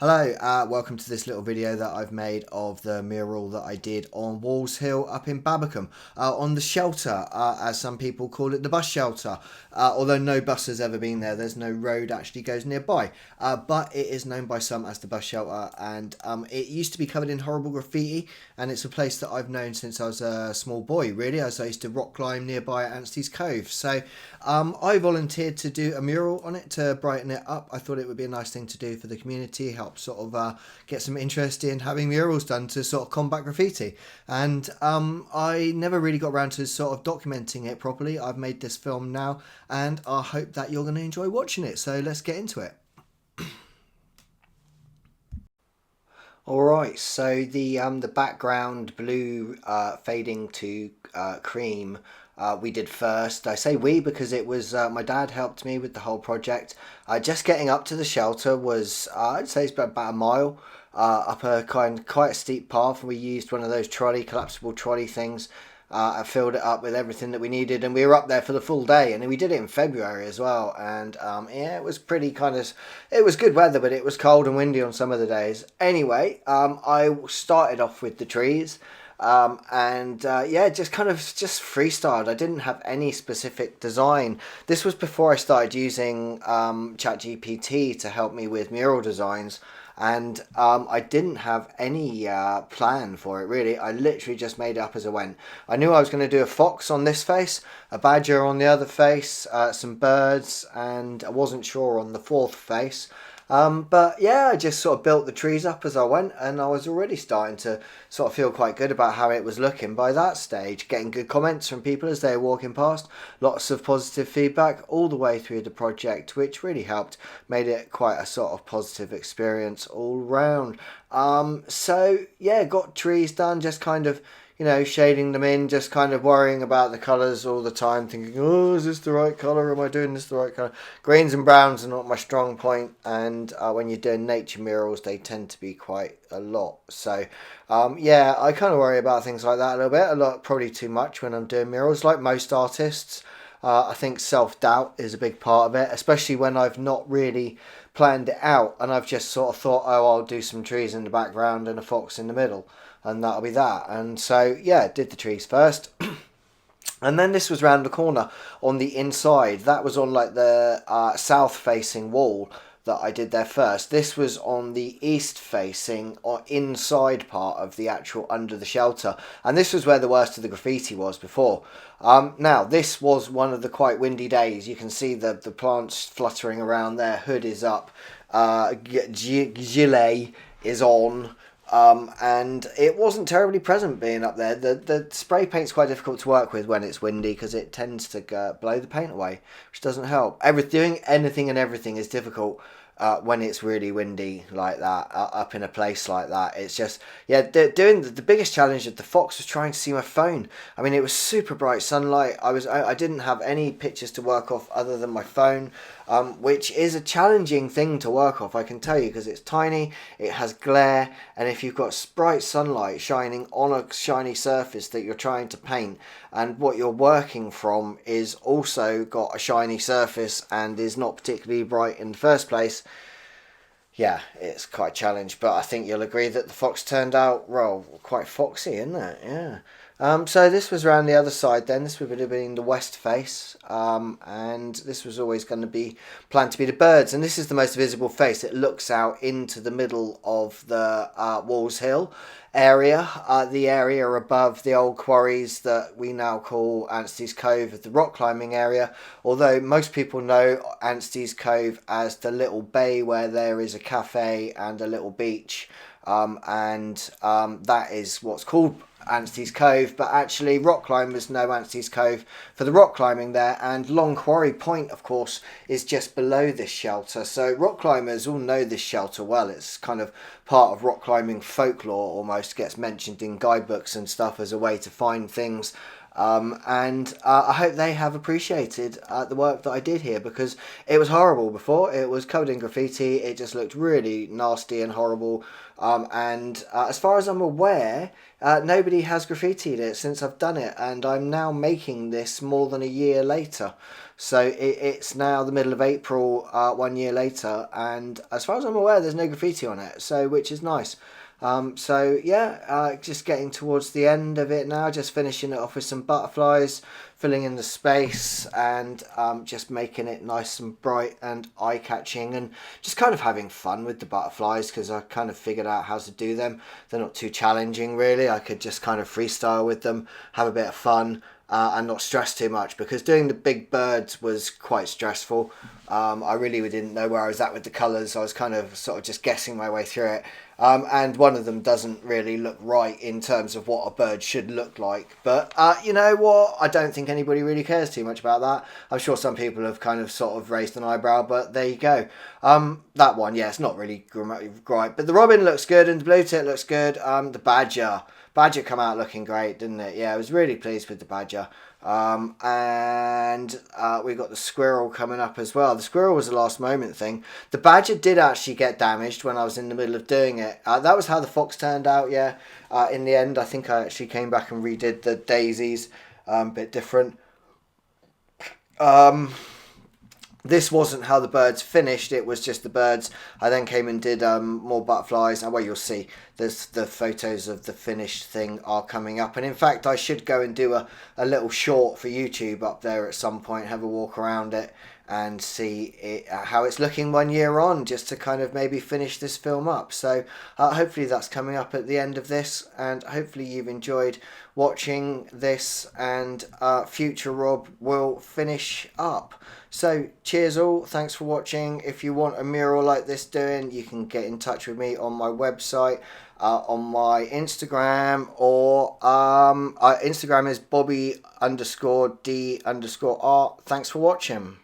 Hello, welcome to this little video that I've made of the mural that I did on Walls Hill up in Babbacombe, on the shelter, as some people call it, the bus shelter. Although no bus has ever been there, there's no road actually goes nearby, but it is known by some as the bus shelter, and it used to be covered in horrible graffiti, and it's a place that I've known since I was a small boy, really, as I used to rock climb nearby at Anstey's Cove. So I volunteered to do a mural on it to brighten it up. I thought it would be a nice thing to do for the community, help sort of get some interest in having murals done to sort of combat graffiti. And I never really got around to sort of documenting it properly. I've made this film now, and I hope that you're going to enjoy watching it. So let's get into it. Alright, so the background blue fading to cream we did first. I say we because it was my dad helped me with the whole project. Just getting up to the shelter was I'd say it's about a mile up a quite a steep path. We used one of those collapsible trolley things. I filled it up with everything that we needed, and we were up there for the full day. And we did it in February as well. And yeah, it was pretty it was good weather, but it was cold and windy on some of the days. Anyway, I started off with the trees. Yeah, just freestyled. I didn't have any specific design. This was before I started using ChatGPT to help me with mural designs, and I didn't have any plan for it really. I literally just made it up as I went. I knew I was going to do a fox on this face, a badger on the other face, some birds, and I wasn't sure on the fourth face. But yeah, I just sort of built the trees up as I went, and I was already starting to sort of feel quite good about how it was looking by that stage, getting good comments from people as they were walking past, lots of positive feedback all the way through the project, which really helped, made it quite a sort of positive experience all round. So yeah, got trees done, just kind of shading them in, just kind of worrying about the colours all the time, thinking, oh, is this the right colour? Am I doing this the right colour? Greens and browns are not my strong point, and when you're doing nature murals, they tend to be quite a lot. So, yeah, I kind of worry about things like that a little bit, probably too much when I'm doing murals, like most artists. I think self-doubt is a big part of it, especially when I've not really planned it out and I've just sort of thought, oh, I'll do some trees in the background and a fox in the middle, and that'll be that. And so, yeah, did the trees first. And then this was round the corner on the inside. That was on like the south-facing wall that I did there first. This was on the east-facing or inside part of the actual under the shelter. And this was where the worst of the graffiti was before. Now, this was one of the quite windy days. You can see the plants fluttering around there. Hood is up. Gilet is on. And it wasn't terribly present being up there. The spray paint's quite difficult to work with when it's windy because it tends to blow the paint away, which doesn't help. Doing anything and everything is difficult when it's really windy like that, up in a place like that. It's just, yeah, doing the biggest challenge of the fox was trying to see my phone. I mean, it was super bright sunlight. I didn't have any pictures to work off other than my phone, which is a challenging thing to work off, I can tell you, because it's tiny, it has glare, and if you've got bright sunlight shining on a shiny surface that you're trying to paint, and what you're working from is also got a shiny surface and is not particularly bright in the first place, yeah, it's quite a challenge. But I think you'll agree that the fox turned out, well, quite foxy, isn't it? Yeah. So this was around the other side then. This would have been the west face. And this was always going to be planned to be the birds. And this is the most visible face. It looks out into the middle of the Walls Hill area, the area above the old quarries that we now call Anstey's Cove, the rock climbing area, although most people know Anstey's Cove as the little bay where there is a cafe and a little beach, that is what's called Anstey's Cove, but actually rock climbers know Anstey's Cove for the rock climbing there, and Long Quarry Point, of course, is just below this shelter. So rock climbers all know this shelter well. It's kind of part of rock climbing folklore, almost gets mentioned in guidebooks and stuff as a way to find things And I hope they have appreciated the work that I did here, because it was horrible before. It was covered in graffiti. It just looked really nasty and horrible. And as far as I'm aware, nobody has graffitied it since I've done it, and I'm now making this more than a year later. So it's now the middle of April, 1 year later, and as far as I'm aware, there's no graffiti on it. So which is nice. So yeah, just getting towards the end of it now, just finishing it off with some butterflies, filling in the space, and just making it nice and bright and eye-catching, and just kind of having fun with the butterflies, because I kind of figured out how to do them. They're not too challenging really. I could just kind of freestyle with them, have a bit of fun. And not stress too much, because doing the big birds was quite stressful. I really didn't know where I was at with the colours. I was kind of sort of just guessing my way through it. And one of them doesn't really look right in terms of what a bird should look like. But you know what? I don't think anybody really cares too much about that. I'm sure some people have kind of sort of raised an eyebrow, but there you go. That one, yeah, it's not really right. But the robin looks good, and the blue tit looks good. The badger come out looking great, didn't it? Yeah, I was really pleased with the badger. And we got the squirrel coming up as well. The squirrel was a last moment thing. The badger did actually get damaged when I was in the middle of doing it. That was how the fox turned out, yeah. In the end, I think I actually came back and redid the daisies, a bit different. This wasn't how the birds finished. It was just the birds. I then came and did more butterflies. And well, you'll see there's the photos of the finished thing are coming up. And in fact, I should go and do a little short for YouTube up there at some point, have a walk around it and see how it's looking 1 year on, just to kind of maybe finish this film up. So hopefully that's coming up at the end of this, and hopefully you've enjoyed watching this, and future Rob will finish up. So cheers all, thanks for watching. If you want a mural like this doing, you can get in touch with me on my website, on my Instagram, or Instagram is Bobby_D_art. Thanks for watching.